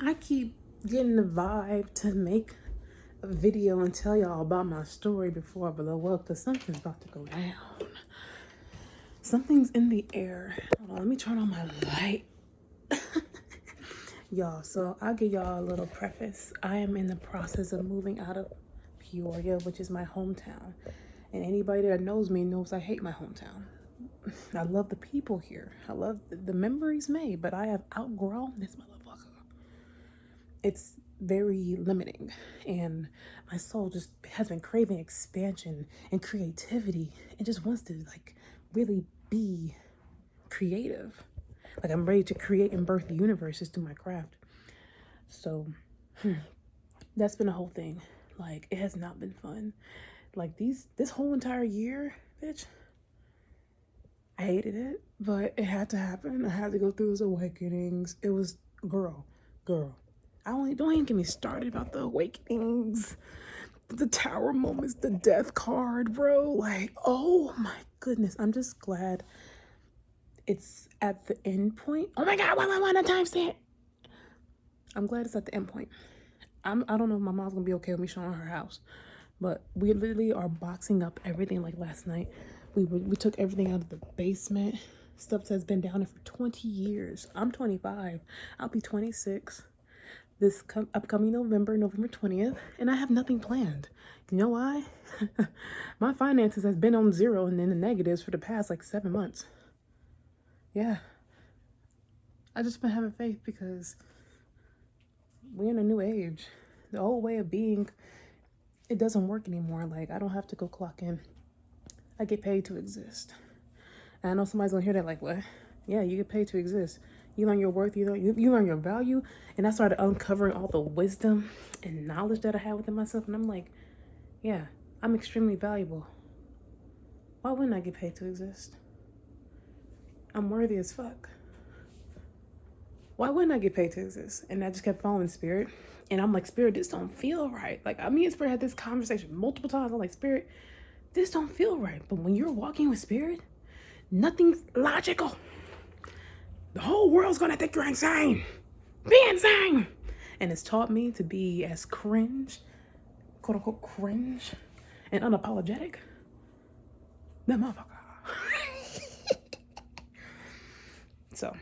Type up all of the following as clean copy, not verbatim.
I keep getting the vibe to make a video and tell y'all about my story before I blow up, because something's about to go down. Something's in the air. Hold on, let me turn on my light. Y'all, so I'll give y'all a little preface. I am in the process of moving out of Peoria, which is my hometown. And anybody that knows me knows I hate my hometown. I love the people here. I love the memories made, but I have outgrown this motherfucker. It's very limiting, and my soul just has been craving expansion and creativity and just wants to like really be creative. Like I'm ready to create and birth the universes through my craft. So that's been a whole thing. Like it has not been fun. Like this whole entire year, bitch, I hated it, but it had to happen. I had to go through those awakenings. It was girl. Don't even get me started about the awakenings, the tower moments, the death card, bro. Like, oh my goodness. I'm just glad it's at the end point. Oh my god, why not timestamp? I'm glad it's at the end point. I don't know if my mom's gonna be okay with me showing her house, but we literally are boxing up everything. Like last night, we took everything out of the basement. Stuff that's been down there for 20 years. I'm 25. I'll be 26 this upcoming November 20th, and I have nothing planned. You know why? My finances has been on zero and in the negatives for the past like 7 months. Yeah. I just been having faith because we're in a new age. The old way of being, it doesn't work anymore. Like I don't have to go clock in. I get paid to exist. And I know somebody's gonna hear that like, what? Yeah, you get paid to exist. You learn your worth, you learn your value. And I started uncovering all the wisdom and knowledge that I had within myself. And I'm like, yeah, I'm extremely valuable. Why wouldn't I get paid to exist? I'm worthy as fuck. Why wouldn't I get paid to exist? And I just kept following Spirit. And I'm like, Spirit, this don't feel right. Like, me and Spirit had this conversation multiple times. I'm like, Spirit, this don't feel right. But when you're walking with Spirit, nothing's logical. The whole world's gonna think you're insane. Be insane. And it's taught me to be as cringe, quote unquote cringe, and unapologetic. That motherfucker. So,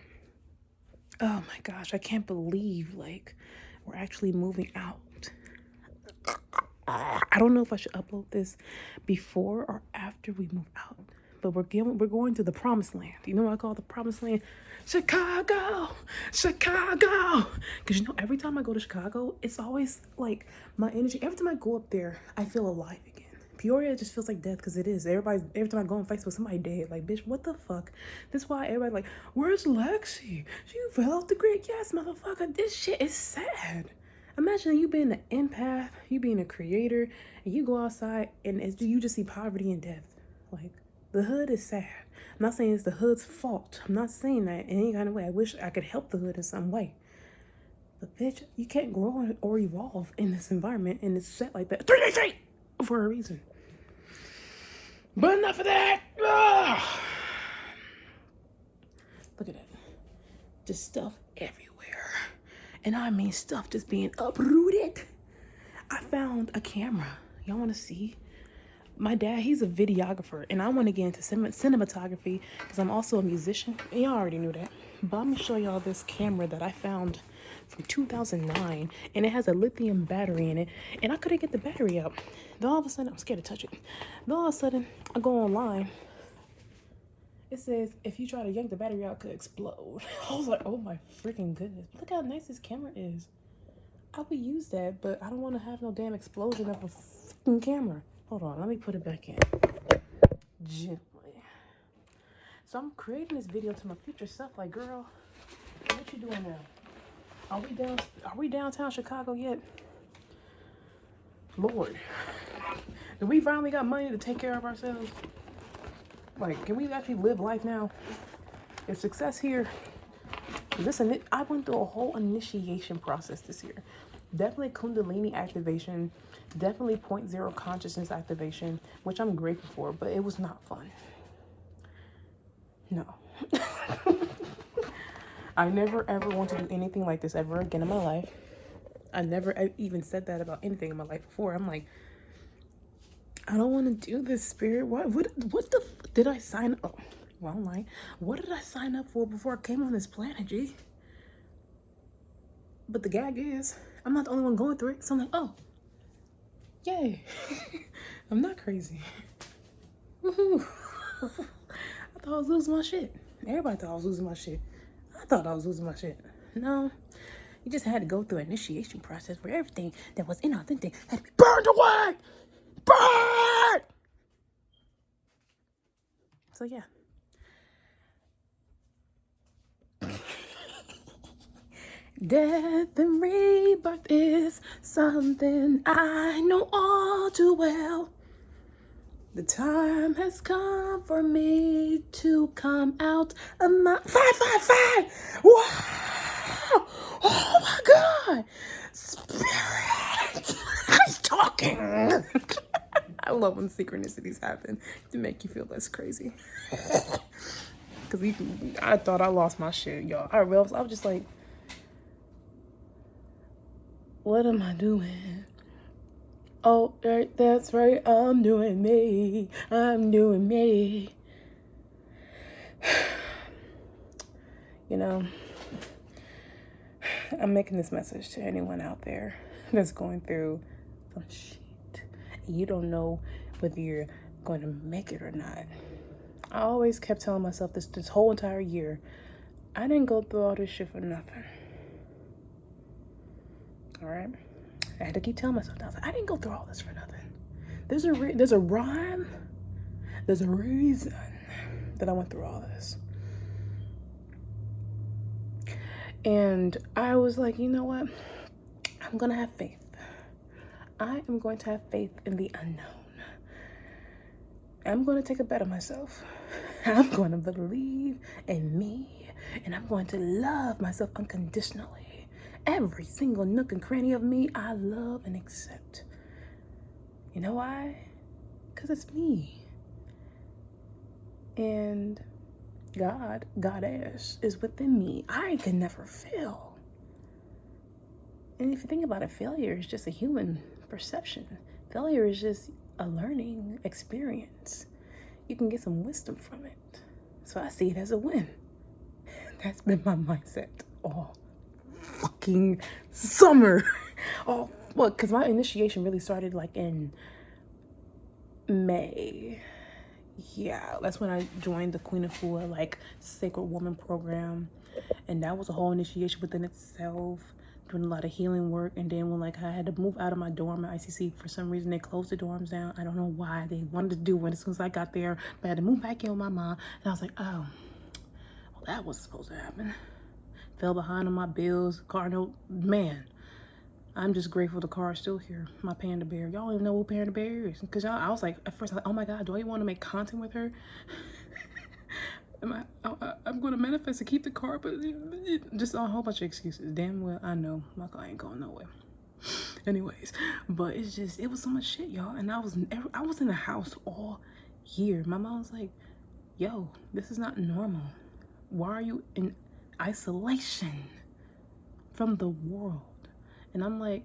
oh my gosh, I can't believe like we're actually moving out. I don't know if I should upload this before or after we move out, but we're going to the promised land. You know what I call the promised land? Chicago. Because you know, every time I go to Chicago, it's always like my energy. Every time I go up there, I feel alive again. Peoria just feels like death because it is. Every time I go on Facebook, somebody dead. Like, bitch, what the fuck? This is why everybody like, where's Lexi? She fell off the grid. Yes, motherfucker. This shit is sad. Imagine you being an empath, you being a creator, and you go outside and you just see poverty and death. Like, the hood is sad. I'm not saying it's the hood's fault. I'm not saying that in any kind of way. I wish I could help the hood in some way. But bitch, you can't grow or evolve in this environment and it's set like that. 3 for a reason. But enough of that. Ugh. Look at that. Just stuff everywhere. And I mean stuff just being uprooted. I found a camera. Y'all want to see? My dad, he's a videographer, and I want to get into cinematography because I'm also a musician. And y'all already knew that. But I'm going to show y'all this camera that I found from 2009, and it has a lithium battery in it, and I couldn't get the battery out. Then all of a sudden, I'm scared to touch it. Then all of a sudden, I go online. It says, if you try to yank the battery out, it could explode. I was like, oh my freaking goodness. Look how nice this camera is. I would use that, but I don't want to have no damn explosion of a freaking camera. Hold on, let me put it back in. Gently. So I'm creating this video to my future self. Like, girl, what you doing now? Are we downtown Chicago yet? Lord. Do we finally got money to take care of ourselves? Like, can we actually live life now? Is success here? Listen, I went through a whole initiation process this year. Definitely Kundalini activation, definitely 0.0 consciousness activation, which I'm grateful for, but it was not fun. No. I never ever want to do anything like this ever again in my life. I never even said that about anything in my life before. I'm like, I don't want to do this, Spirit. What the did I sign up? Oh, wrong line. What did I sign up for before I came on this planet, G? But the gag is, I'm not the only one going through it. So I'm like, oh, yay. I'm not crazy. Woohoo. I thought I was losing my shit. Everybody thought I was losing my shit. I thought I was losing my shit. No, you just had to go through an initiation process where everything that was inauthentic had to be burned away. Burn! So yeah. Death and rebirth is something I know all too well. The time has come for me to come out of my 555. Wow! Oh my God! Spirit! He's talking. I love when synchronicities happen to make you feel less crazy. Cause I thought I lost my shit, y'all. I was just like, what am I doing? Oh, right, that's right. I'm doing me. I'm doing me. You know, I'm making this message to anyone out there that's going through some shit. You don't know whether you're going to make it or not. I always kept telling myself this whole entire year, I didn't go through all this shit for nothing. All right? I had to keep telling myself that. I was like, I didn't go through all this for nothing. There's a rhyme. There's a reason that I went through all this. And I was like, you know what? I'm going to have faith. I am going to have faith in the unknown. I'm going to take a bet on myself. I'm going to believe in me. And I'm going to love myself unconditionally. Every single nook and cranny of me, I love and accept. You know why? Because it's me. And Goddess, is within me. I can never fail. And if you think about it, failure is just a human perception. Failure is just a learning experience. You can get some wisdom from it. So I see it as a win. That's been my mindset all fucking summer. Oh, well, because my initiation really started like in May. Yeah, that's when I joined the Queen Afua, like, Sacred Woman program. And that was a whole initiation within itself, doing a lot of healing work. And then when, like, I had to move out of my dorm at ICC, for some reason they closed the dorms down. I don't know why. They wanted to do it as soon as I got there, but I had to move back in with my mom. And I was like, oh, well, that was supposed to happen. Fell behind on my bills, car note, man. I'm just grateful the car is still here. My Panda Bear. Y'all don't even know who Panda Bear is. Because I was like, at first, oh my God, do I want to make content with her? I'm going to manifest to keep the car, but just a whole bunch of excuses. Damn well, I know my car ain't going nowhere. Anyways, but it was so much shit, y'all. And I was in the house all year. My mom was like, yo, this is not normal. Why are you in isolation from the world? And I'm like,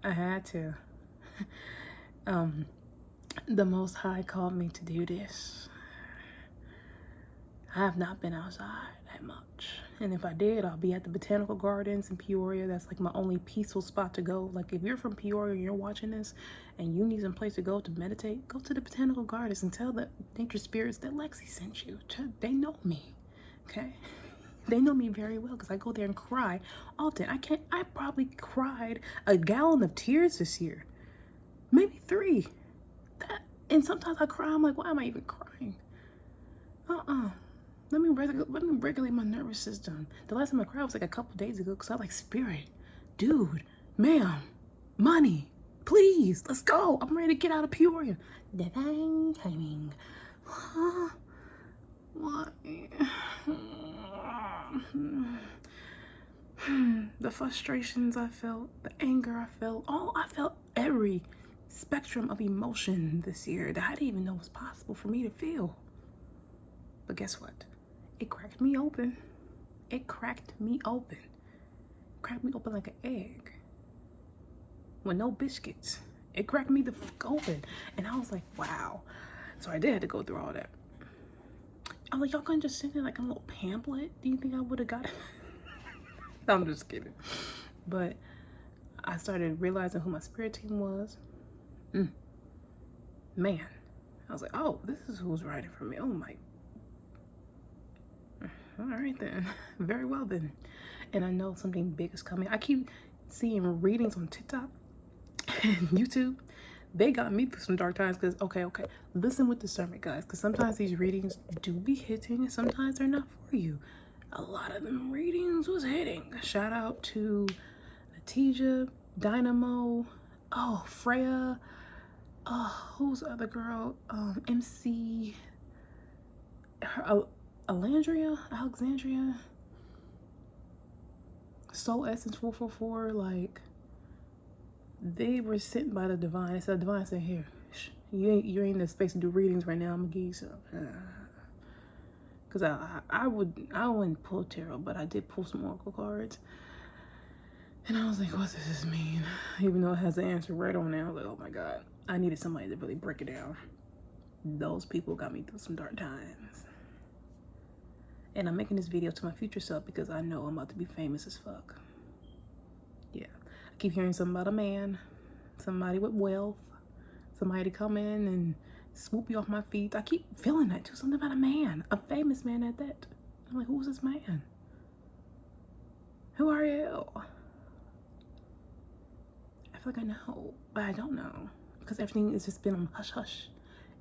I had to. The Most High called me to do this. I have not been outside that much. And if I did, I'll be at the Botanical Gardens in Peoria. That's like my only peaceful spot to go. Like, if you're from Peoria and you're watching this and you need some place to go to meditate, go to the Botanical Gardens and tell the nature spirits that Lexi sent you. They know me, okay? They know me very well because I go there and cry often. I probably cried a gallon of tears this year. Maybe 3. And sometimes I cry, I'm like, why am I even crying? Let me regulate my nervous system. The last time I cried was like a couple days ago because I was like, Spirit, dude, ma'am, money, please, let's go. I'm ready to get out of Peoria. Divine timing. Why? The frustrations I felt, the anger I felt, I felt every spectrum of emotion this year that I didn't even know was possible for me to feel. But guess what? It cracked me open. It cracked me open. Cracked me open like an egg. With no biscuits. It cracked me the fuck open. And I was like, wow. So I did have to go through all that. I was like, y'all couldn't just send it like a little pamphlet? Do you think I would have got it? I'm just kidding. But I started realizing who my spirit team was. Man. I was like, oh, this is who's writing for me. Oh my. All right then. Very well then. And I know something big is coming. I keep seeing readings on TikTok and YouTube. They got me through some dark times because, okay, listen with discernment, guys, because sometimes these readings do be hitting and sometimes they're not for you. A lot of them readings was hitting. Shout out to Natija, Dynamo, oh, Freya, who's the other girl? MC, Alexandria, Soul Essence 444, like, they were sent by the divine. They said, the divine said, here, you ain't in the space to do readings right now. I'm gonna give you some. Because I wouldn't pull tarot, but I did pull some oracle cards. And I was like, what does this mean? Even though it has the answer right on there, I was like, oh my God. I needed somebody to really break it down. Those people got me through some dark times. And I'm making this video to my future self because I know I'm about to be famous as fuck. Yeah. I keep hearing something about a man, somebody with wealth, somebody to come in and swoop you off my feet. I keep feeling that too. Something about a man, a famous man at that. I'm like, who's this man? Who are you? I feel like I know, but I don't know because everything has just been on hush hush.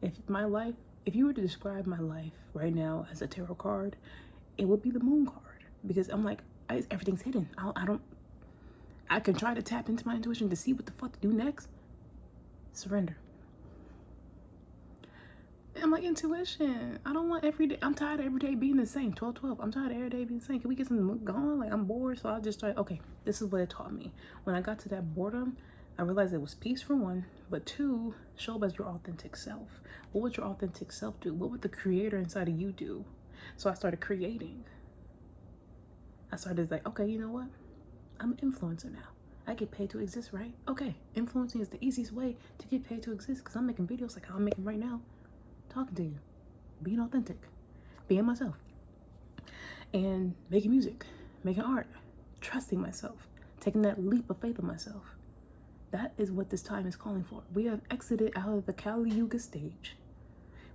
If you were to describe my life right now as a tarot card, it would be the moon card because I'm like, everything's hidden. I can try to tap into my intuition to see what the fuck to do next. Surrender. I'm like, intuition. I don't want every day. I'm tired of every day being the same. 12-12. I'm tired of every day being the same. Can we get something going? Like, I'm bored. So I just started, okay, this is what it taught me. When I got to that boredom, I realized it was peace for one, but two, show up as your authentic self. What would your authentic self do? What would the creator inside of you do? So I started creating. I started like, okay, you know what? I'm an influencer now. I get paid to exist, right? Okay, influencing is the easiest way to get paid to exist because I'm making videos like how I'm making right now, talking to you, being authentic, being myself, and making music, making art, trusting myself, taking that leap of faith of myself. That is what this time is calling for. We have exited out of the Kali Yuga stage.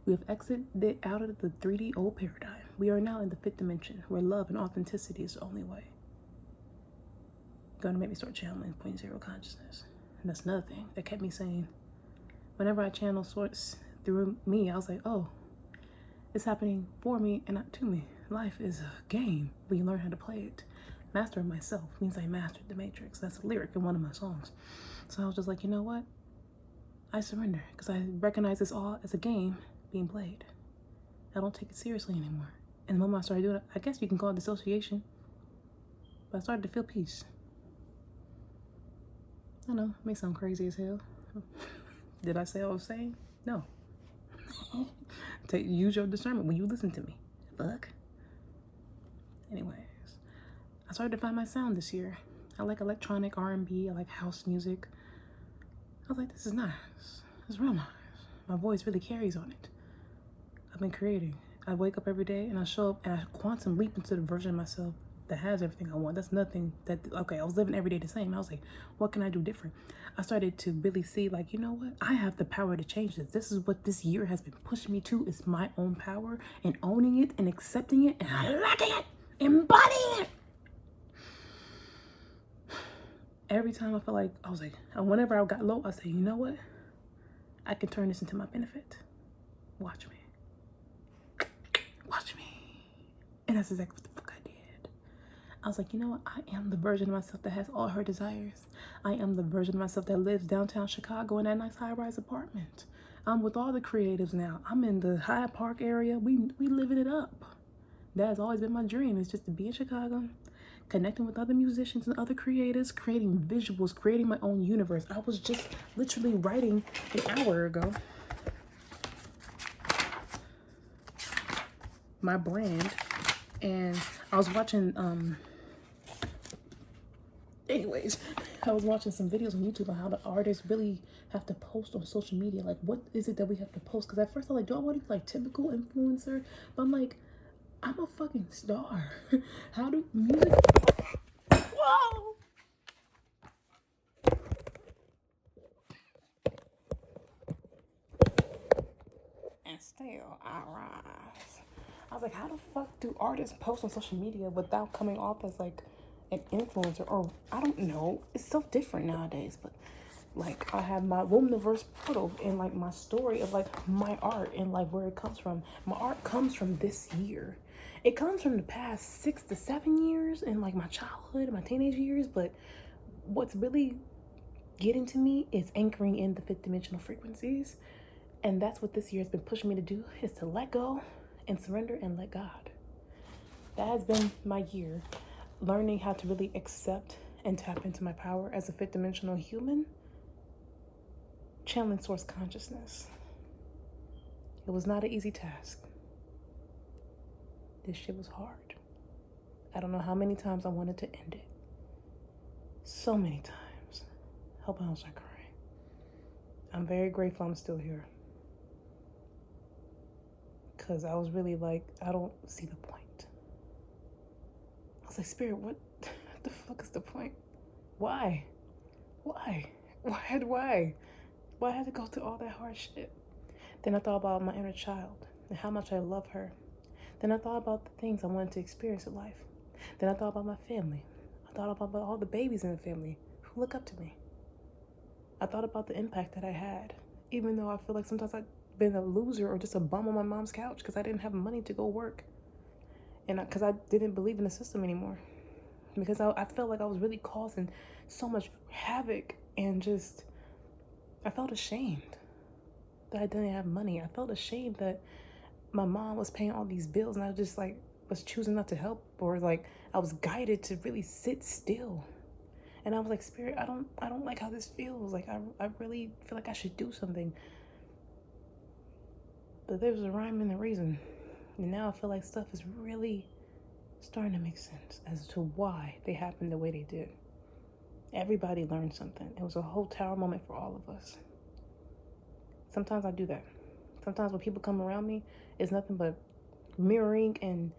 We have exited out of the 3D old paradigm. We are now in the 5th dimension where love and authenticity is the only way. Gonna make me start channeling 0.0 consciousness. And that's another thing that kept me saying, whenever I channel sorts through me, I was like, oh, it's happening for me and not to me. Life is a game. We learn how to play it. Master myself means I mastered the Matrix. That's a lyric in one of my songs. So I was just like, you know what? I surrender because I recognize this all as a game being played. I don't take it seriously anymore. And the moment I started doing it, I guess you can call it dissociation, but I started to feel peace. I know, it may sound crazy as hell. Did I say what I was saying? No. Use your discernment when you listen to me. Fuck. Anyways, I started to find my sound this year. I like electronic R&B. I like house music. I was like, this is nice. It's real nice. My voice really carries on it. I've been creating. I wake up every day and I show up and I quantum leap into the version of myself that has everything I want. That's nothing that, okay, I was living every day the same. I was like, what can I do different? I started to really see like, you know what? I have the power to change this. This is what this year has been pushing me to, is my own power and owning it and accepting it and liking it, embodying it. Every time I felt like, I was like, whenever I got low, I said, you know what? I can turn this into my benefit. Watch me. Watch me. And that's exactly what the fuck I did. I was like, you know what? I am the version of myself that has all her desires. I am the version of myself that lives downtown Chicago in that nice high-rise apartment. I'm with all the creatives now. I'm in the Hyde Park area. We living it up. That has always been my dream, is just to be in Chicago, connecting with other musicians and other creators, creating visuals, creating my own universe. I was just literally writing an hour ago. my brand. And I was watching anyways, I was watching some videos on YouTube on how the artists really have to post on social media. Like, what is it that we have to post? Because at first I was like, do I want to be like typical influencer? But I'm like, I'm a fucking star. How do music? Whoa! And still I rise. I was like, how the fuck do artists post on social media without coming off as like an influencer? Or I don't know. It's so different nowadays. But like, I have my Wombniverse portal and like my story of like my art and like where it comes from. My art comes from this year. It comes from the past 6 to 7 years and like my childhood and my teenage years. But what's really getting to me is anchoring in the fifth dimensional frequencies. And that's what this year has been pushing me to do, is to let go and surrender and let God. That has been my year, learning how to really accept and tap into my power as a fifth dimensional human, channeling source consciousness. It was not an easy task. This shit was hard. I don't know how many times I wanted to end it. So many times. Hope I don't start crying. I'm very grateful I'm still here. Because I was really like, I don't see the point. I was like, Spirit, what the fuck is the point? Why? Why? Why? Why I had to go through all that hard shit? Then I thought about my inner child and how much I love her. Then I thought about the things I wanted to experience in life. Then I thought about my family. I thought about all the babies in the family who look up to me. I thought about the impact that I had, even though I feel like sometimes I've been a loser or just a bum on my mom's couch because I didn't have money to go work. And because I didn't believe in the system anymore. Because I felt like I was really causing so much havoc, and just, I felt ashamed that I didn't have money. I felt ashamed that my mom was paying all these bills and I just like was choosing not to help, or like I was guided to really sit still. And I was like, Spirit, I don't like how this feels. Like I really feel like I should do something. But there was a rhyme and a reason. And now I feel like stuff is really starting to make sense as to why they happened the way they did. Everybody learned something. It was a whole tower moment for all of us. Sometimes I do that. Sometimes when people come around me, it's nothing but mirroring and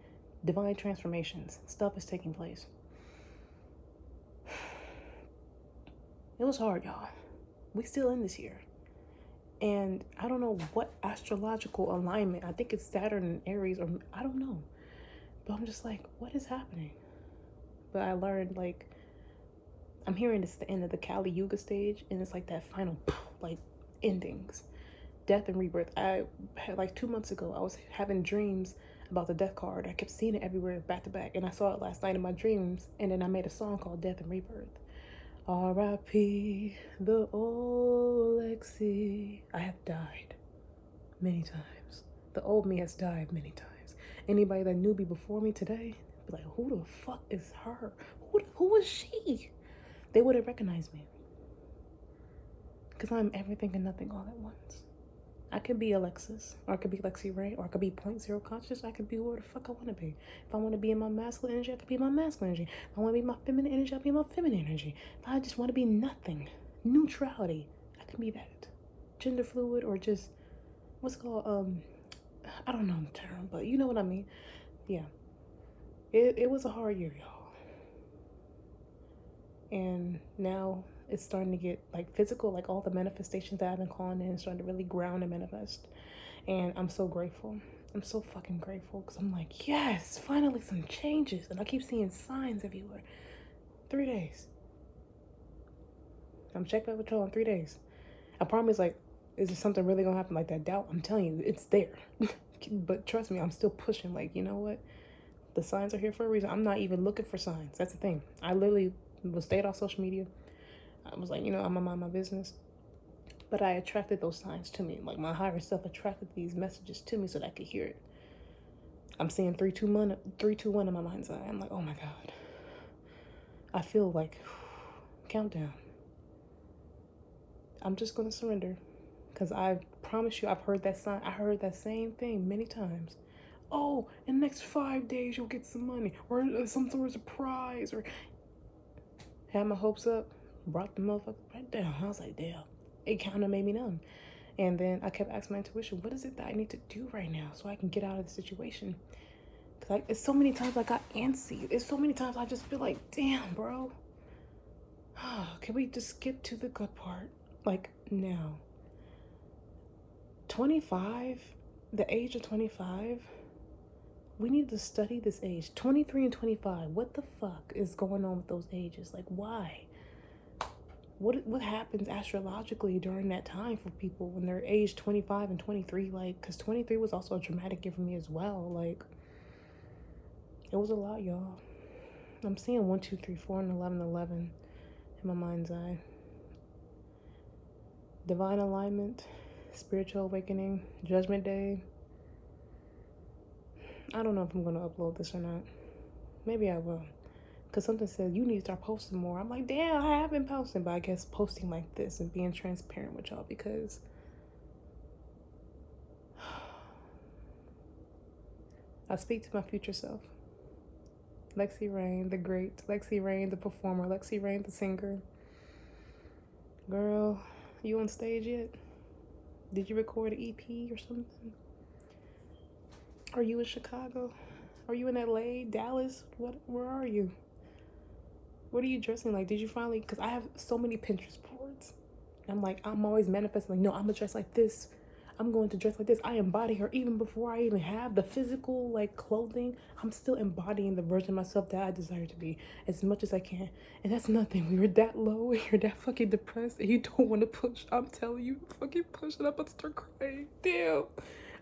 divine transformations. Stuff is taking place. It was hard, y'all. We still in this year. And I don't know what astrological alignment. I think it's Saturn and Aries, or I don't know. But I'm just like, what is happening? But I learned, like, I'm hearing this the end of the Kali Yuga stage, and it's like that final, like, endings. Death and rebirth. I had, like, 2 months ago, I was having dreams about the death card. I kept seeing it everywhere back to back, and I saw it last night in my dreams, and then I made a song called Death and Rebirth. R.I.P. the old Lexi. I have died many times. The old me has died many times. Anybody that knew me before me today, be like, who the fuck is her? Who was she? They wouldn't recognize me. Because I'm everything and nothing all at once. I could be Alexis, or I could be Lexi Ray, or I could be 0.0 conscious. I could be where the fuck I want to be. If I want to be in my masculine energy, I could be my masculine energy. If I want to be my feminine energy, I'll be my feminine energy. If I just want to be nothing, neutrality, I can be that. Gender fluid, or just, what's called, I don't know the term, but you know what I mean. Yeah. It was a hard year, y'all. And now it's starting to get like physical, like all the manifestations that I've been calling in, starting to really ground and manifest. And I'm so grateful. I'm so fucking grateful, because I'm like, yes, finally some changes. And I keep seeing signs everywhere. 3 days. I'm checked back with y'all in 3 days. I promise, like, is there something really gonna happen like that? Doubt. I'm telling you, it's there. But trust me, I'm still pushing. Like, you know what? The signs are here for a reason. I'm not even looking for signs. That's the thing. I literally was stayed off social media. I was like, you know, I'm gonna mind my business. But I attracted those signs to me. Like, my higher self attracted these messages to me so that I could hear it. I'm seeing 3-2-1 in my mind's eye. I'm like, oh my God. I feel like, countdown. I'm just gonna surrender. Because I promise you, I've heard that sign. I heard that same thing many times. oh, in the next 5 days you'll get some money or some sort of surprise, or had my hopes up, brought the motherfucker right down. I was like, damn, it kind of made me numb. And then I kept asking my intuition, what is it that I need to do right now so I can get out of the situation? Because it's so many times I got antsy. It's so many times I just feel like, damn, bro. Can we just skip to the good part? Like, now. 25, the age of 25, we need to study this age. 23 and 25, what the fuck is going on with those ages? Like, why? What happens astrologically during that time for people when they're age 25 and 23? Like, because 23 was also a dramatic year for me as well. Like, it was a lot, y'all. I'm seeing 1, 2, 3, 4, and 11, 11 in my mind's eye. Divine alignment, spiritual awakening, judgment day. I don't know if I'm going to upload this or not. Maybe I will. Because something said, you need to start posting more. I'm like, damn, I have been posting. But I guess posting like this and being transparent with y'all, because I speak to my future self. Lexi Rain, the great. Lexi Rain, the performer. Lexi Rain, the singer. Girl, you on stage yet? Did you record an EP or something? Are you in Chicago? Are you in LA, Dallas? Where are you? What are you dressing like? Did you finally, because I have so many Pinterest boards. I'm like, I'm always manifesting, like, no, I'm gonna dress like this. I'm going to dress like this. I embody her even before I even have the physical, like, clothing. I'm still embodying the version of myself that I desire to be as much as I can. And that's nothing. When you're that low and you're that fucking depressed and you don't want to push, I'm telling you, fucking push it up and start crying. Damn.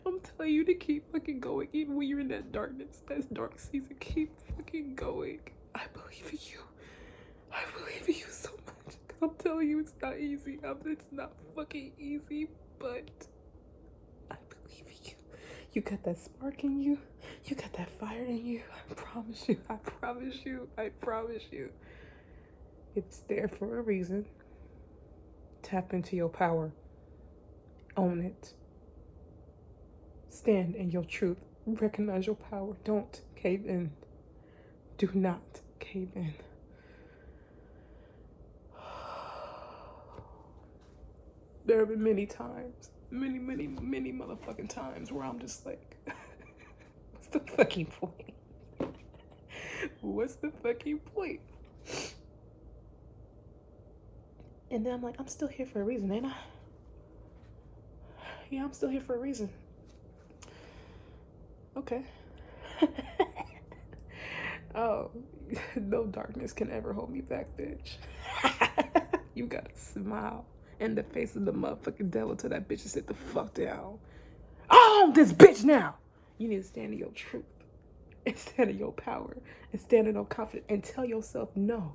I'm telling you to keep fucking going. Even when you're in that darkness, that dark season, keep fucking going. I believe in you. I believe in you so much. Because I'm telling you, it's not easy. It's not fucking easy, but I believe in you. You got that spark in you. You got that fire in you. I promise you. I promise you. I promise you. It's there for a reason. Tap into your power. Own it. Stand in your truth. Recognize your power. Don't cave in. Do not cave in. There have been many times, many motherfucking times where I'm just like, what's the fucking point? What's the fucking point? And then I'm like, I'm still here for a reason, ain't I? Yeah, I'm still here for a reason. Okay. Oh, no darkness can ever hold me back, bitch. You gotta smile in the face of the motherfucking devil till that bitch is sit the fuck down. Oh, this bitch now. You need to stand in your truth and stand in your power and stand in your confidence and tell yourself, no,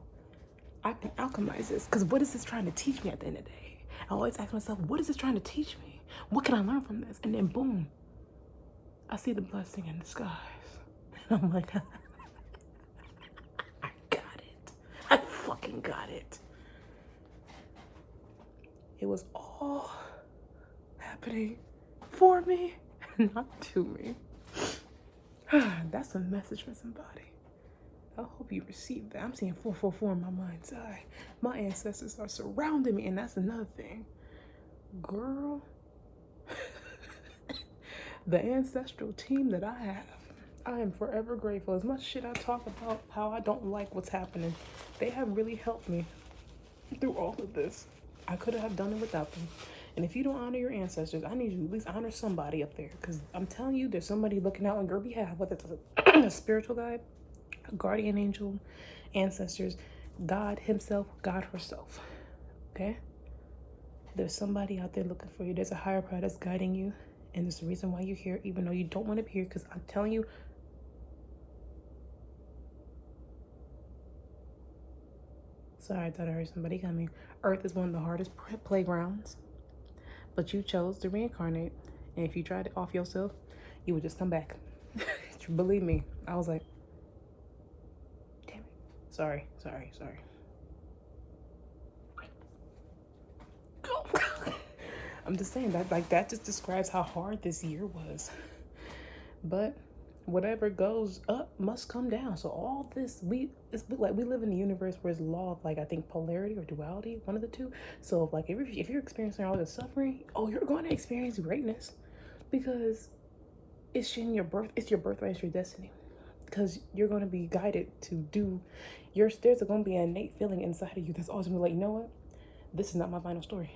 I can alchemize this. Because what is this trying to teach me at the end of the day? I always ask myself, what is this trying to teach me? What can I learn from this? And then boom, I see the blessing in disguise. And I'm like, I got it. I fucking got it. It was all happening for me, not to me. That's a message from somebody. I hope you receive that. I'm seeing 444 in my mind's eye. My ancestors are surrounding me, and that's another thing. Girl, the ancestral team that I have, I am forever grateful. As much shit I talk about how I don't like what's happening, they have really helped me through all of this. I could have done it without them. And if you don't honor your ancestors, I need you to at least honor somebody up there. Because I'm telling you, there's somebody looking out on your behalf, whether it's a spiritual guide, a guardian angel, ancestors, God himself, God herself. Okay? There's somebody out there looking for you. There's a higher power that's guiding you. And there's a reason why you're here, even though you don't want to be here. Because I'm telling you, sorry, I thought I heard somebody coming. Earth is one of the hardest playgrounds. But you chose to reincarnate. And if you tried it off yourself, you would just come back. Believe me. I was like, damn it. Sorry. I'm just saying that, like, that just describes how hard this year was. But whatever goes up must come down. So all this, it's like we live in a universe where it's law of, like, I think polarity or duality, one of the two. So like if you're experiencing all this suffering, oh, you're going to experience greatness, because it's in your birth, it's your birthright, it's your destiny, because you're going to be guided to do there's going to be an innate feeling inside of you that's always going to be like, you know what, this is not my final story.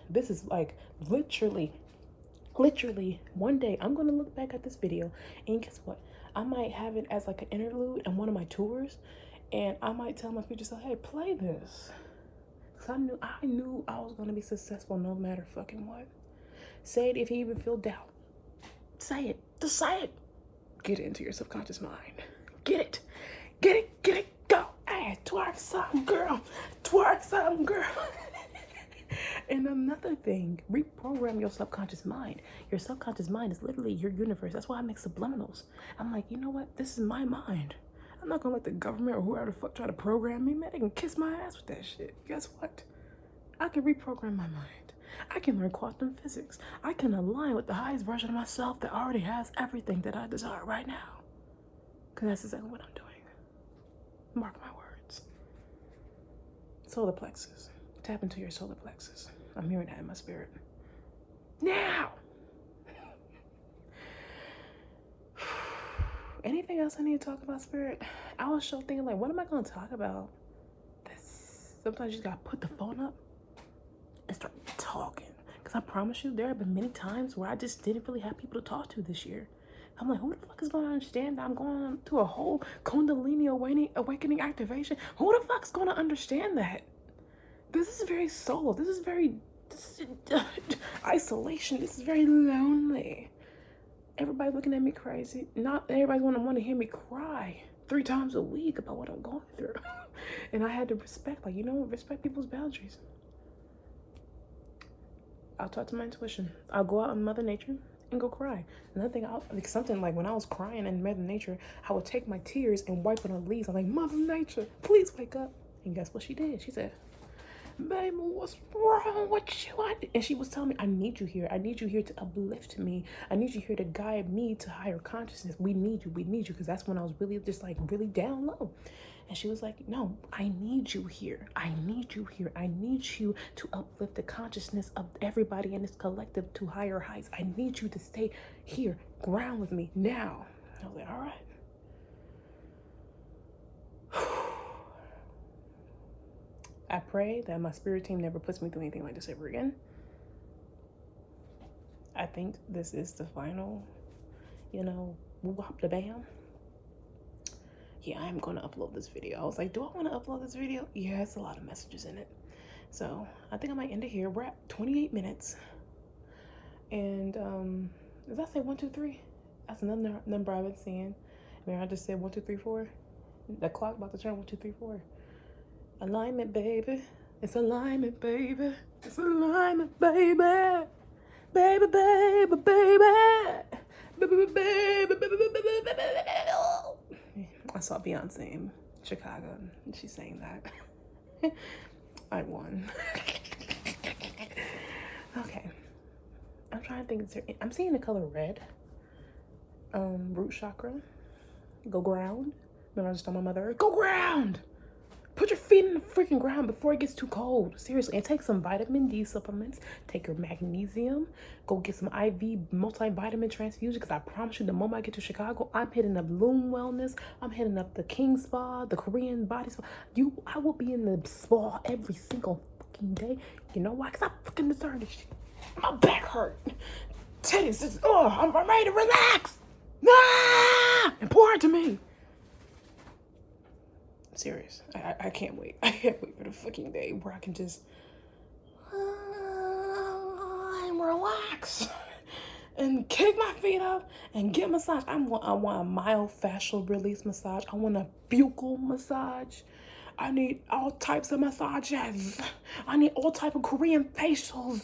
This is like literally one day I'm going to look back at this video, and guess what, I might have it as like an interlude in one of my tours, and I might tell my future self, hey, play this, because I knew I was going to be successful no matter fucking what. Say it if you even feel doubt. Say it. Just say it. Get it into your subconscious mind. Get it. Go. Hey, twerk something, girl. And another thing, reprogram your subconscious mind. Your subconscious mind is literally your universe. That's why I make subliminals. I'm like, you know what? This is my mind. I'm not gonna let the government or whoever the fuck try to program me. Man, they can kiss my ass with that shit. Guess what? I can reprogram my mind. I can learn quantum physics. I can align with the highest version of myself that already has everything that I desire right now. Because that's exactly what I'm doing. Mark my words. Solar plexus. Tap into your solar plexus. I'm hearing that in my spirit. Now! Anything else I need to talk about, spirit? I was so thinking, like, what am I going to talk about? Sometimes you just got to put the phone up and start talking. Because I promise you, there have been many times where I just didn't really have people to talk to this year. I'm like, who the fuck is going to understand that I'm going through a whole Kundalini awakening activation? Who the fuck's going to understand that? This is very solo. This is isolation. This is very lonely. Everybody's looking at me crazy. Not everybody's going to want to hear me cry 3 times a week about what I'm going through. And I had to respect, like, respect people's boundaries. I'll talk to my intuition. I'll go out in Mother Nature and go cry. Another thing, something like when I was crying in Mother Nature, I would take my tears and wipe it on the leaves. I'm like, Mother Nature, please wake up. And guess what she did? She said, baby, what's wrong with you? And she was telling me, I need you here. I need you here to uplift me. I need you here to guide me to higher consciousness. We need you. Because that's when I was really just like really down low. And she was like, no, I need you here. I need you to uplift the consciousness of everybody in this collective to higher heights. I need you to stay here, ground with me now. I was like, all right. I pray that my spirit team never puts me through anything like this ever again. I think this is the final, whoop the bam. Yeah, I'm going to upload this video. I was like, do I want to upload this video? Yeah, it's a lot of messages in it. So I think I might end it here. We're at 28 minutes. And does that say 1, 2, 3? That's another number I've been seeing. Maybe I just said 1, 2, 3, 4. The clock about to turn 1, 2, 3, 4. Alignment, baby. It's alignment, baby. It's alignment, baby. Baby, baby, baby. Baby, baby, baby. I saw Beyonce in Chicago, and she sang that. I won. Okay. I'm trying to think. I'm seeing the color red. Root chakra. Go ground. Remember I just told my mother, go ground! Put your feet in the freaking ground before it gets too cold. Seriously. And take some vitamin D supplements. Take your magnesium. Go get some IV multivitamin transfusion. Because I promise you, the moment I get to Chicago, I'm hitting up Loom Wellness. I'm hitting up the King Spa, the Korean body spa. I will be in the spa every single fucking day. You know why? Because I fucking deserve this shit. My back hurt. Titties just, I'm ready to relax. And pour it to me. I'm serious. I can't wait. I can't wait for the fucking day where I can just relax and kick my feet up and get massage. I want a myofascial release massage. I want a buccal massage. I need all types of massages. I need all type of Korean facials.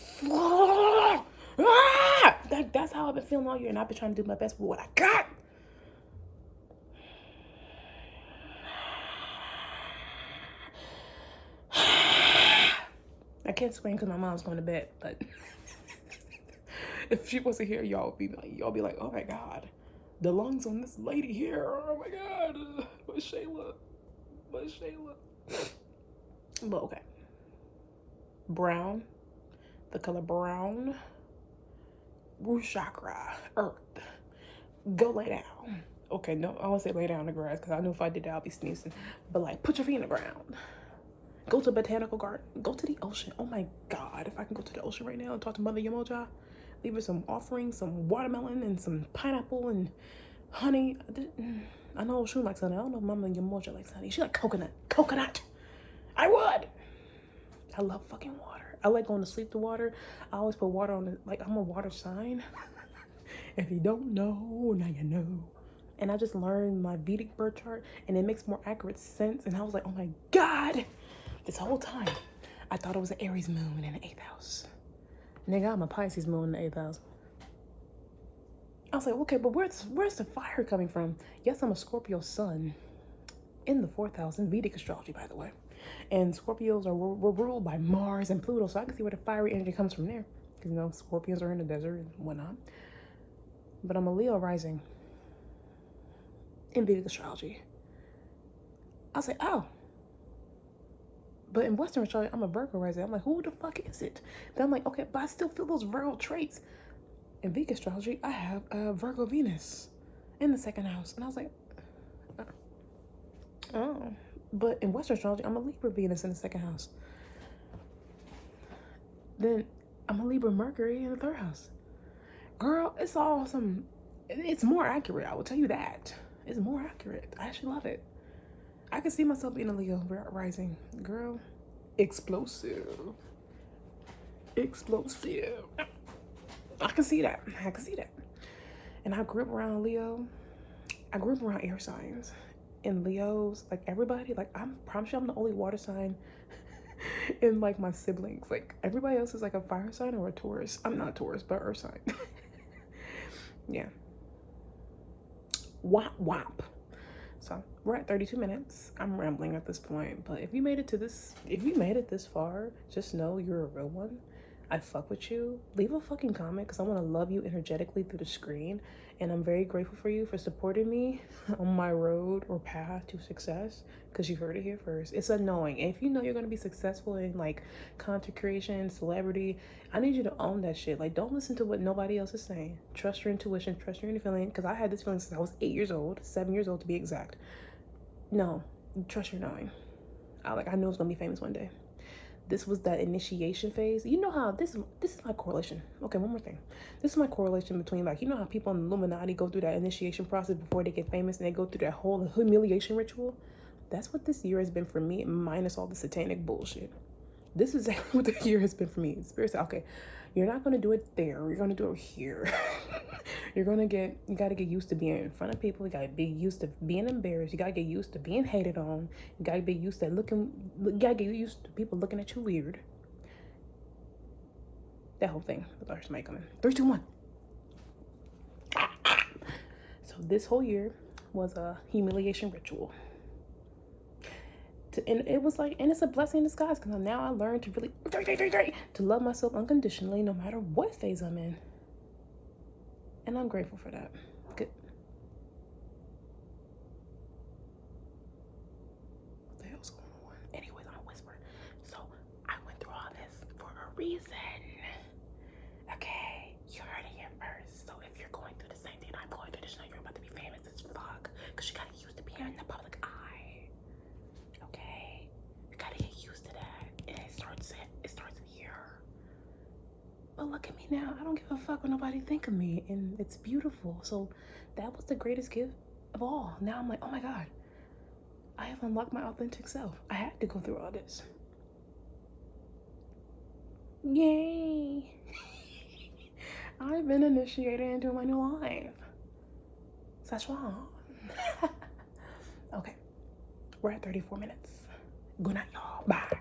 That's how I've been feeling all year, and I've been trying to do my best with what I got. I can't scream because my mom's going to bed, but if she wasn't here, y'all be like, oh my God. the lungs on this lady here. Oh my God. Where's Shayla? Where's Shayla? But okay. Brown. The color brown. Root chakra. Earth. Go lay down. Okay, no, I won't say lay down in the grass because I know if I did that, I'll be sneezing. But like, put your feet in the ground. Go to a botanical garden. Go to the ocean. Oh my God, if I can go to the ocean right now and talk to Mother Yamoja, leave her some offerings, some watermelon and some pineapple and honey. I know Oshun likes honey. I don't know if Mama Yamoja likes honey. She like coconut. Coconut. I would. I love fucking water. I like going to sleep to water. I always put water on it. Like, I'm a water sign. If you don't know, now you know. And I just learned my Vedic birth chart and it makes more accurate sense. And I was like, oh my God, this whole time I thought it was an Aries moon in the 8th house. Nigga, I'm a Pisces moon in the 8th house. I was like, okay, but where's the fire coming from? Yes, I'm a Scorpio sun in the 4th house in Vedic astrology, by the way. And Scorpios were ruled by Mars and Pluto, so I can see where the fiery energy comes from there. Because, you know, Scorpions are in the desert and whatnot. But I'm a Leo rising in Vedic astrology. I was like, oh. But in Western astrology, I'm a Virgo rising. I'm like, who the fuck is it? Then I'm like, okay, but I still feel those Virgo traits. In Vedic astrology, I have a Virgo Venus in the 2nd house. And I was like, oh. But in Western astrology, I'm a Libra Venus in the 2nd house. Then I'm a Libra Mercury in the 3rd house. Girl, it's awesome. It's more accurate, I will tell you that. It's more accurate. I actually love it. I can see myself being a Leo rising. Girl, explosive. Explosive. I can see that. I can see that. And I grew up around Leo. I grew up around air signs. And Leos, like everybody, like I promise you I'm the only water sign in like my siblings. Like everybody else is like a fire sign or a Taurus. I'm not a Taurus, but earth sign. Yeah. Wop wop. So we're at 32 minutes. I'm rambling at this point, but if you made it this far, just know you're a real one. I fuck with you. Leave a fucking comment because I want to love you energetically through the screen. And I'm very grateful for you for supporting me on my road or path to success, because you heard it here first. It's annoying. And if you know you're going to be successful in like content creation, celebrity, I need you to own that shit. Like, don't listen to what nobody else is saying. Trust your intuition, trust your inner feeling. Because I had this feeling since I was 8 years old, 7 years old to be exact. No, trust your knowing. I knew I was going to be famous one day. This was that initiation phase. You know how this is my correlation. Okay, one more thing. This is my correlation between, like, you know how people in the Illuminati go through that initiation process before they get famous and they go through that whole humiliation ritual? That's what this year has been for me, minus all the satanic bullshit. This is exactly what the year has been for me. Spirit said, okay, you're not going to do it there. You're going to do it here. You got to get used to being in front of people. You got to be used to being embarrassed. You got to get used to being hated on. You got to be used to get used to people looking at you weird. That whole thing. The large mic coming. 3, 2, 1. So this whole year was a humiliation ritual. And it was like, and it's a blessing in disguise, because now I learned to really to love myself unconditionally no matter what phase I'm in. And I'm grateful for that. Good. What the hell's going on? Anyways, I'm a whisper. So I went through all this for a reason. Okay, you heard it here first. So if you're going through the same thing I'm going through, just know you're about to be famous as fuck, because you gotta used to being in the public eye. But look at me now. I don't give a fuck what nobody think of me, and it's beautiful. So that was the greatest gift of all. Now I'm like, oh my God, I have unlocked my authentic self. I had to go through all this. Yay. I've been initiated into my new life. Szechuan. Okay, we're at 34 minutes. Good night, y'all. Bye.